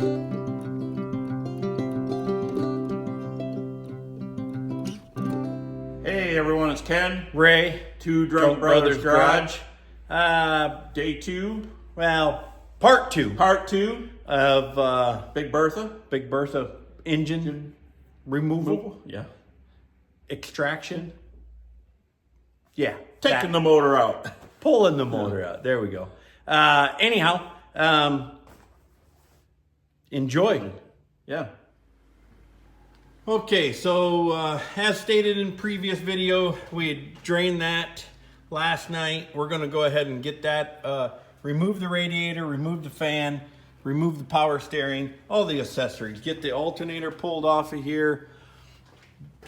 Hey everyone, it's Ken. Ray. Two Drunk Brothers Garage. Day 2. Well, part 2. Part 2 of Big Bertha. Big Bertha engine removal, Yeah. extraction. Yeah. Taking the motor out. Pulling the motor out. There we go. Anyhow, enjoy. Yeah. Okay, so as stated in previous video, we had drained that last night. We're going to go ahead and get that, remove the radiator, remove the fan, remove the power steering, all the accessories. Get the alternator pulled off of here,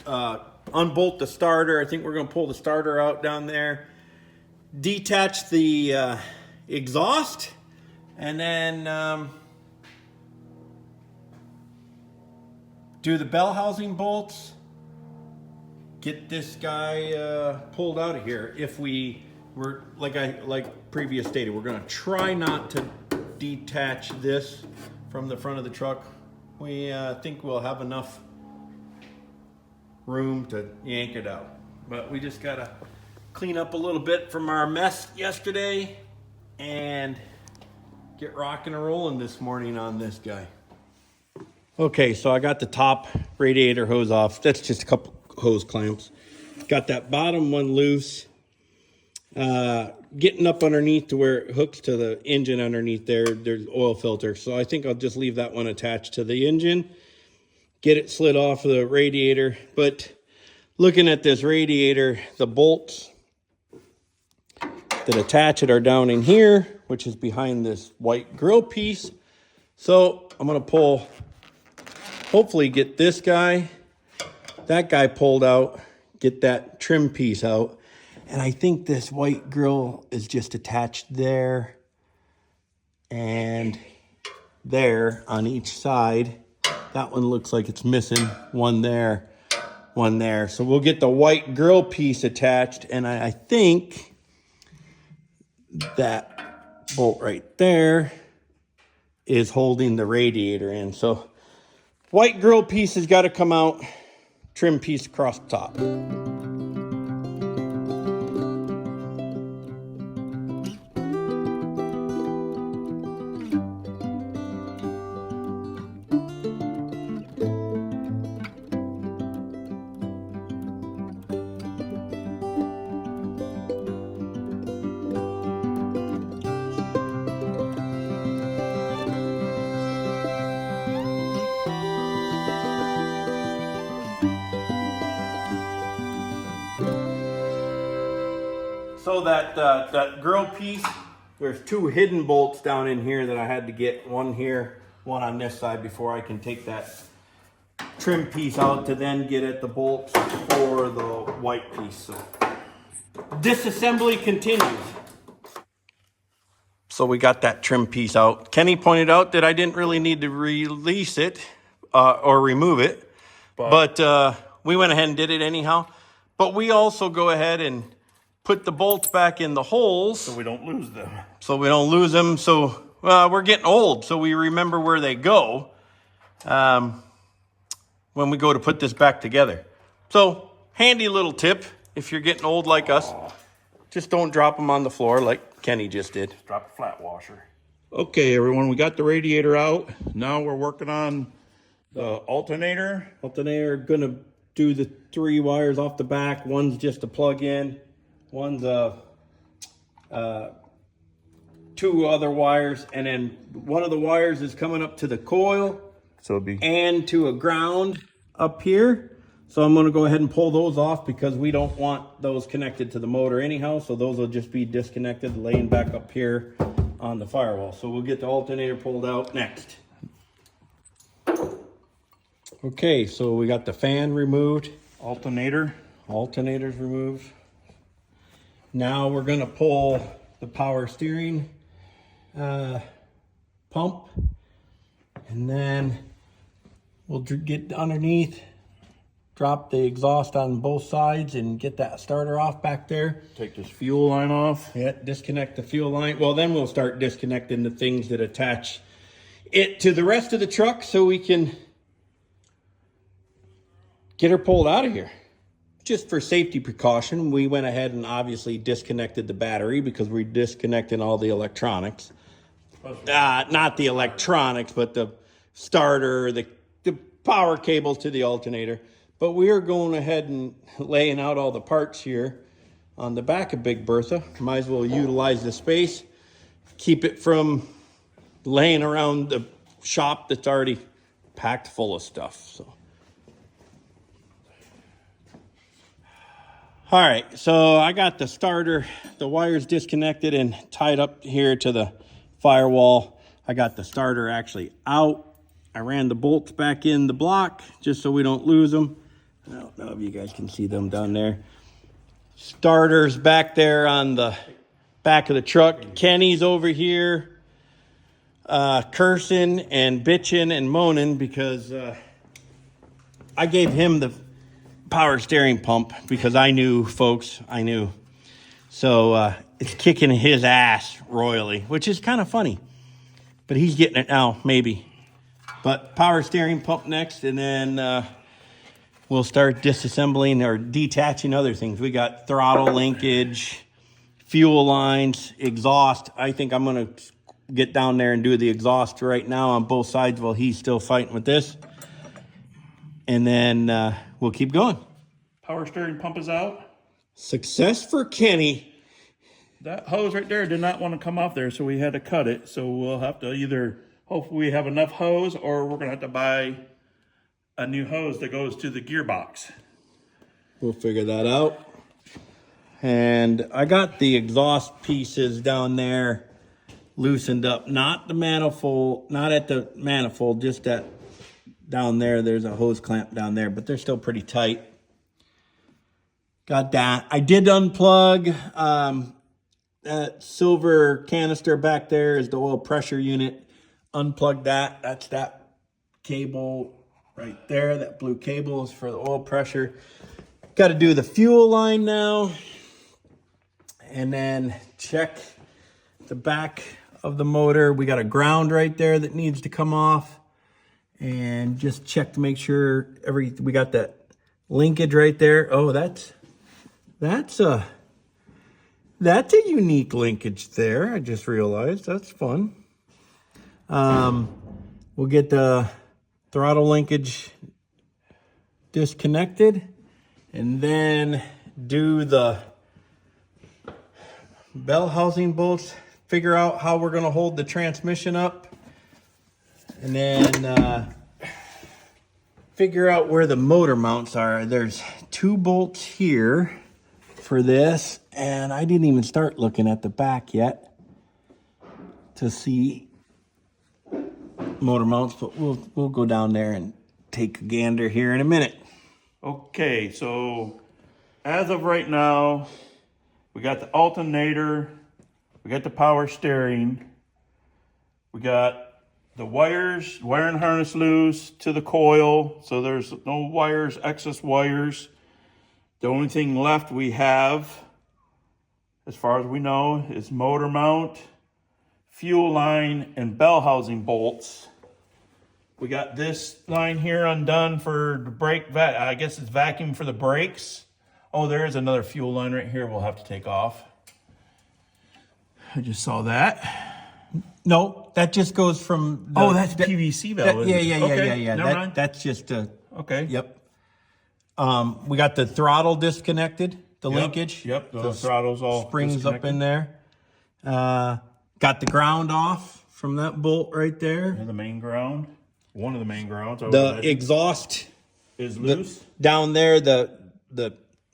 unbolt the starter. I think we're going to pull the starter out down there. Detach the exhaust, and then do the bell housing bolts, get this guy pulled out of here. If we were, like previous stated, we're gonna try not to detach this from the front of the truck. We think we'll have enough room to yank it out. But we just gotta clean up a little bit from our mess yesterday and get rocking and rolling this morning on this guy. Okay, so I got the top radiator hose off. That's just a couple hose clamps. Got that bottom one loose. Getting up underneath to where it hooks to the engine underneath there, there's oil filter. So I think I'll just leave that one attached to the engine. Get it slid off of the radiator. But looking at this radiator, the bolts that attach it are down in here, which is behind this white grill piece. So I'm gonna pull, hopefully get this guy, that guy pulled out, get that trim piece out. And I think this white grill is just attached there and there on each side. That one looks like it's missing, one there, one there. So we'll get the white grill piece attached, and I think that bolt right there is holding the radiator in. So white grill piece has got to come out, trim piece across the top. So that grill piece, there's two hidden bolts down in here that I had to get, one here, one on this side, before I can take that trim piece out to then get at the bolts for the white piece. So disassembly continues. So we got that trim piece out. Kenny pointed out that I didn't really need to release it or remove it, but we went ahead and did it anyhow. But we also go ahead and put the bolts back in the holes. So we don't lose them. So we don't lose them. So we're getting old, so we remember where they go when we go to put this back together. So handy little tip if you're getting old like us. Just don't drop them on the floor like Kenny just did. Just drop a flat washer. Okay, everyone, we got the radiator out. Now we're working on the alternator. Alternator, gonna do the 3 wires off the back. One's just a plug in. One's 2 other wires, and then one of the wires is coming up to the coil, So it'd be, and to a ground up here. So I'm going to go ahead and pull those off because we don't want those connected to the motor anyhow. So those will just be disconnected, laying back up here on the firewall. So we'll get the alternator pulled out next. Okay, so we got the fan removed. Alternator's removed. Now we're going to pull the power steering pump, and then we'll get underneath, drop the exhaust on both sides, and get that starter off back there. take this fuel line off. Yeah, disconnect the fuel line. Well, then we'll start disconnecting the things that attach it to the rest of the truck so we can get her pulled out of here. Just for safety precaution, we went ahead and obviously disconnected the battery because we're disconnecting all the electronics. Not the electronics, but the starter, the power cables to the alternator. But we are going ahead and laying out all the parts here on the back of Big Bertha. Might as well utilize the space, keep it from laying around the shop that's already packed full of stuff. So. All right, so I got the starter, the wires disconnected and tied up here to the firewall. I got the starter actually out. I ran the bolts back in the block just so we don't lose them. I don't know if you guys can see them down there. Starter's back there on the back of the truck. Kenny's over here cursing and bitching and moaning because I gave him the power steering pump because I knew, folks, I knew. So it's kicking his ass royally, which is kind of funny. But he's getting it now, maybe. But power steering pump next, and then we'll start disassembling or detaching other things. We got throttle linkage, fuel lines, exhaust. I think I'm going to get down there and do the exhaust right now on both sides while he's still fighting with this. And then we'll keep going. Power steering pump is out. Success for Kenny. That hose right there did not want to come off there, so we had to cut it. So we'll have to either, hopefully we have enough hose, or we're going to have to buy a new hose that goes to the gearbox. We'll figure that out. And I got the exhaust pieces down there loosened up. Not the manifold, not at the manifold, just at down there. There's a hose clamp down there, but they're still pretty tight. Got that. I did unplug that silver canister back there is the oil pressure unit. Unplug that. That's that cable right there. That blue cable is for the oil pressure. Got to do the fuel line now. And then check the back of the motor. We got a ground right there that needs to come off. And just check to make sure we got that linkage right there. Oh, that's a unique linkage there. I just realized that's fun. We'll get the throttle linkage disconnected and then do the bell housing bolts, figure out how we're going to hold the transmission up, and then figure out where the motor mounts are. There's 2 bolts here for this, and I didn't even start looking at the back yet to see motor mounts, but we'll go down there and take a gander here in a minute. Okay, so as of right now, we got the alternator, we got the power steering, we got the wiring harness loose to the coil, so there's no wires, excess wires. The only thing left we have, as far as we know, is motor mount, fuel line, and bell housing bolts. We got this line here undone for the brake, I guess it's vacuum for the brakes. Oh, there is another fuel line right here we'll have to take off. I just saw that. No, that just goes from the, that's PVC valve. Yeah. Never mind. That's just okay. Yep. We got the throttle disconnected, the linkage. Yep, the throttle's all springs up in there. Got the ground off from that bolt right there. And the main ground. One of the main grounds. The exhaust is loose. Down there,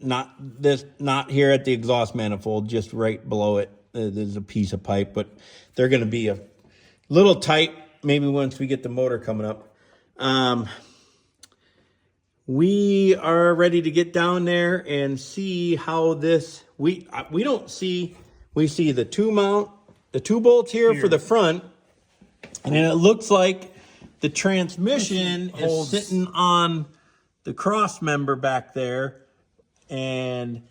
not here at the exhaust manifold, just right below it. There's a piece of pipe, but they're going to be a little tight maybe once we get the motor coming up. We are ready to get down there and see how this, we see the 2 bolts here for the front, and then it looks like the transmission is sitting on the cross member back there, and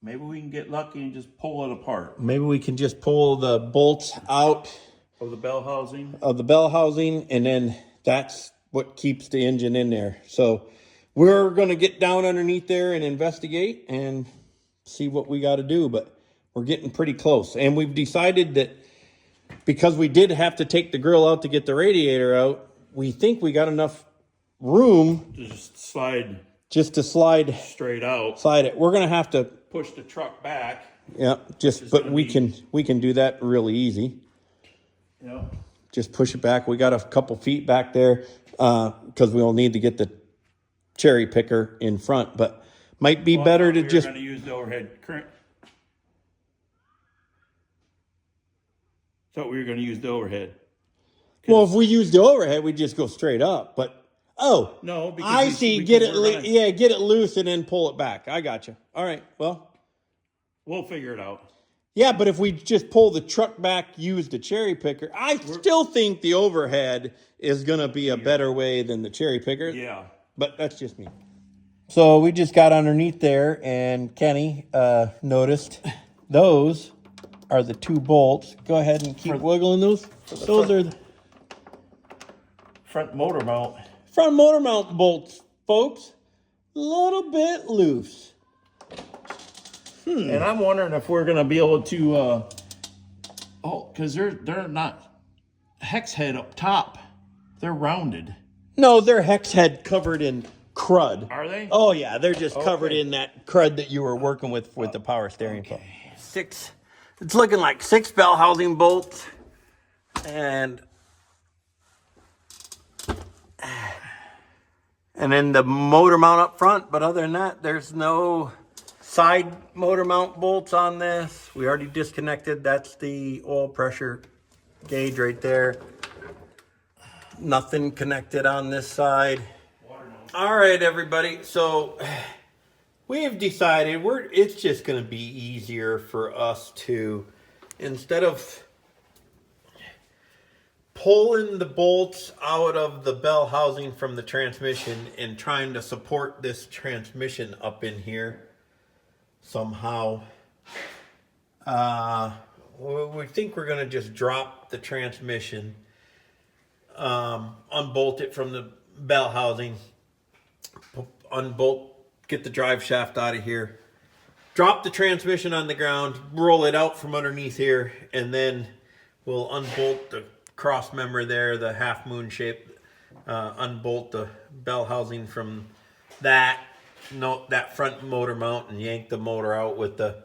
maybe we can get lucky and just pull it apart. Maybe we can just pull the bolts out Of the bell housing? Of the bell housing, and then that's what keeps the engine in there. So we're going to get down underneath there and investigate and see what we got to do, but we're getting pretty close. And we've decided that because we did have to take the grill out to get the radiator out, we think we got enough room Just to slide straight out. slide it. We're going to have to Push the truck back. yeah, but we can do that really easy. Yeah. Just push it back. We got a couple feet back there because we'll need to get the cherry picker in front, but might be better to just. We're going to use the overhead current. Thought we were going to use the overhead. Well, if we use the overhead, we just go straight up. But no, because I see. Get it, get it loose and then pull it back. I got you. All right. Well, we'll figure it out. Yeah, but if we just pull the truck back, use the cherry picker, I still think the overhead is going to be a better way than the cherry picker. Yeah. But that's just me. So we just got underneath there, and Kenny noticed those are the 2 bolts. Go ahead and keep wiggling those. Those are the front motor mount. Front motor mount bolts, folks. A little bit loose. And I'm wondering if we're going to be able to, because they're not hex head up top. They're rounded. No, they're hex head covered in crud. Are they? Oh, yeah. They're just covered in that crud that you were working with the power steering pump. 6. It's looking like 6 bell housing bolts. And then the motor mount up front. But other than that, there's no side motor mount bolts on this. We already disconnected. That's the oil pressure gauge right there. Nothing connected on this side. All right, everybody. So we have decided it's just going to be easier for us to, instead of pulling the bolts out of the bell housing from the transmission and trying to support this transmission up in here somehow, we think we're going to just drop the transmission, unbolt it from the bell housing, unbolt, get the drive shaft out of here, drop the transmission on the ground, roll it out from underneath here, and then we'll unbolt the cross member there, the half moon shape, unbolt the bell housing from that front motor mount and yank the motor out with the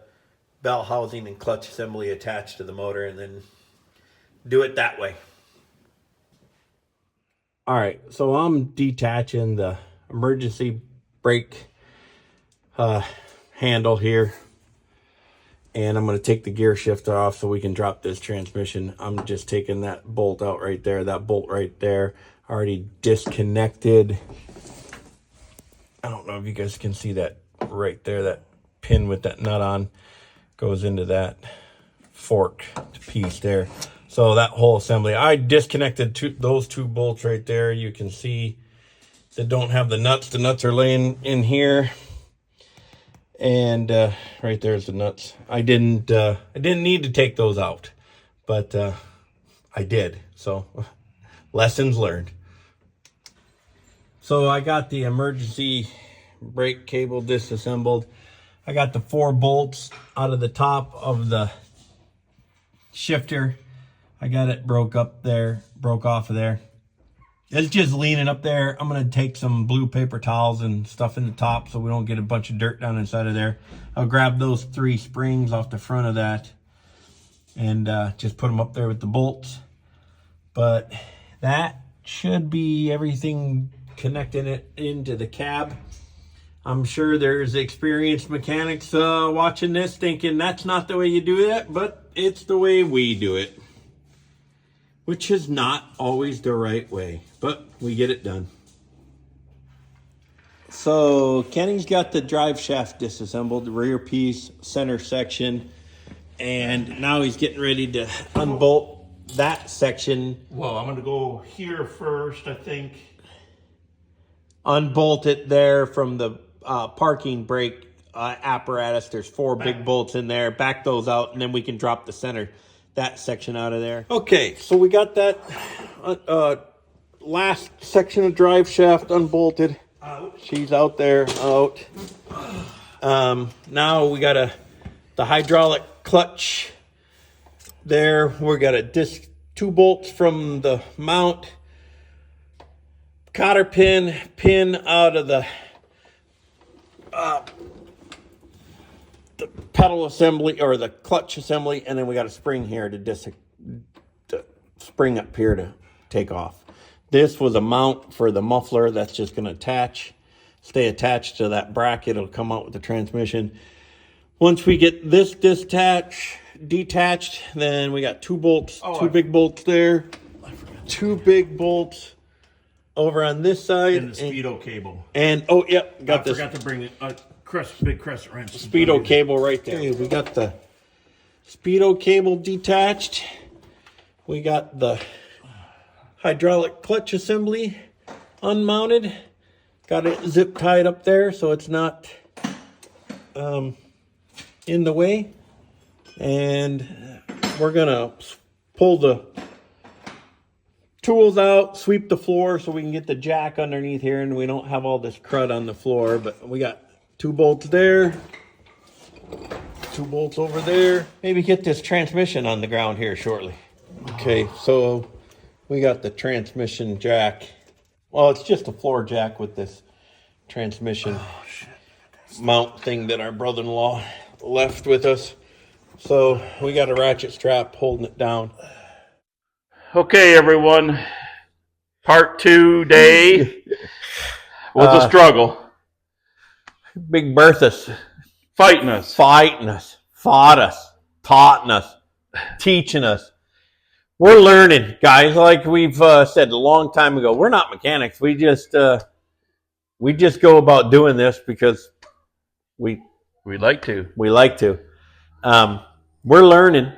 bell housing and clutch assembly attached to the motor, and then do it that way. All right, so I'm detaching the emergency brake handle here, and I'm going to take the gear shifter off so we can drop this transmission. I'm just taking that bolt out right there, that bolt right there, already disconnected. I don't know if you guys can see that right there, that pin with that nut on goes into that fork piece there. So that whole assembly, I disconnected those 2 bolts right there. You can see they don't have the nuts. The nuts are laying in here. And right there's the nuts. I didn't need to take those out, but I did. So lessons learned. So I got the emergency brake cable disassembled. I got the 4 bolts out of the top of the shifter. I got it broke off of there. It's just leaning up there. I'm going to take some blue paper towels and stuff in the top so we don't get a bunch of dirt down inside of there. I'll grab those 3 springs off the front of that and just put them up there with the bolts. But that should be everything connecting it into the cab. I'm sure there's experienced mechanics watching this thinking that's not the way you do that, but it's the way we do it, which is not always the right way, but we get it done. So Kenny's got the drive shaft disassembled, the rear piece, center section, and now he's getting ready to unbolt that section. Well, I'm going to go here first, I think. Unbolt it there from the parking brake apparatus. There's 4 big bolts in there. Back those out, and then we can drop the center. that section out of there. Okay, so we got that last section of drive shaft unbolted. She's out there, out. Now we got the hydraulic clutch there. We got a disc, 2 bolts from the mount, cotter pin out of the pedal assembly or the clutch assembly, and then we got a spring here to spring up here to take off. This was a mount for the muffler that's just going to stay attached to that bracket. It'll come out with the transmission. Once we get this detached, then we got 2 bolts, 2 big bolts there, 2 big bolts over on this side, and the speedo cable. And oh yep, got this. Forgot to bring a big crescent wrench. Speedo cable right there. Okay, we got the speedo cable detached. We got the hydraulic clutch assembly unmounted. Got it zip tied up there so it's not in the way. And we're gonna pull the tools out, sweep the floor so we can get the jack underneath here and we don't have all this crud on the floor. But we got 2 bolts there, 2 bolts over there. Maybe get this transmission on the ground here shortly. Okay, so we got the transmission jack. Well, it's just a floor jack with this transmission mount thing that our brother-in-law left with us. So we got a ratchet strap holding it down. Okay, everyone. Part 2 day was a struggle. Big Bertha's Fighting us. Fought us, taught us, teaching us. We're learning, guys. Like we've said a long time ago, we're not mechanics. We just go about doing this because we like to. We like to. We're learning.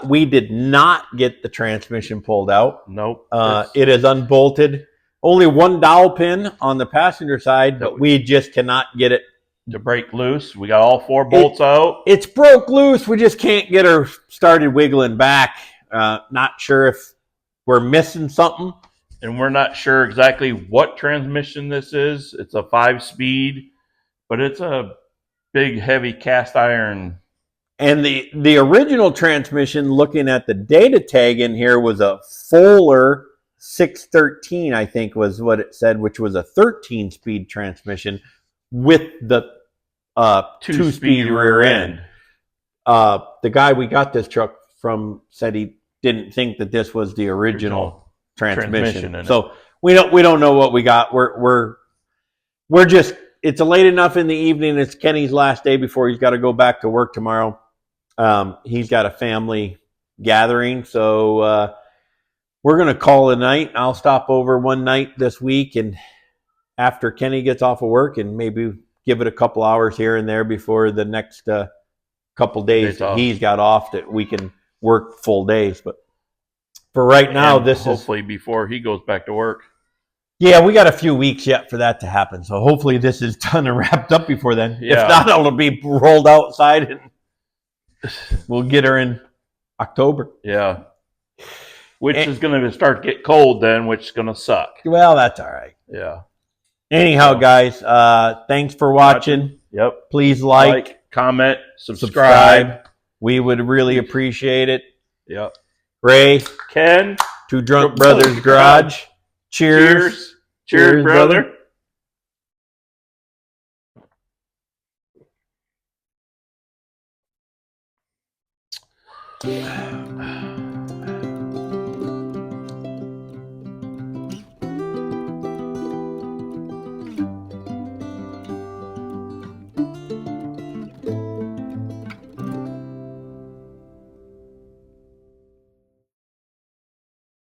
We did not get the transmission pulled out. Nope. It is unbolted. Only 1 dowel pin on the passenger side, but we just cannot get it to break loose. We got all 4 bolts out. It's broke loose. We just can't get her started wiggling back. Not sure if we're missing something. And we're not sure exactly what transmission this is. It's a 5-speed, but it's a big, heavy cast iron. And the original transmission, looking at the data tag in here, was a Fuller 613, I think was what it said, which was a 13-speed transmission with the 2-speed rear end. The guy we got this truck from said he didn't think that this was the original transmission. So we don't know what we got. We're just, it's late enough in the evening. It's Kenny's last day before he's got to go back to work tomorrow. He's got a family gathering, so we're going to call it a night. I'll stop over one night this week, and after Kenny gets off of work, and maybe give it a couple hours here and there before the next couple days he's got off, that we can work full days. But for right now, this hopefully before he goes back to work. Yeah, we got a few weeks yet for that to happen. So hopefully this is done and wrapped up before then. Yeah. If not, it'll be rolled outside and we'll get her in October. Yeah. Which is going to start to get cold then, which is going to suck. Well, that's all right. Yeah. Anyhow, guys, thanks for watching. Yep. Please like, comment, subscribe. We would really appreciate it. Yep. Ray, Ken, Two Drunk Brothers Garage. Cheers. Cheers, brother.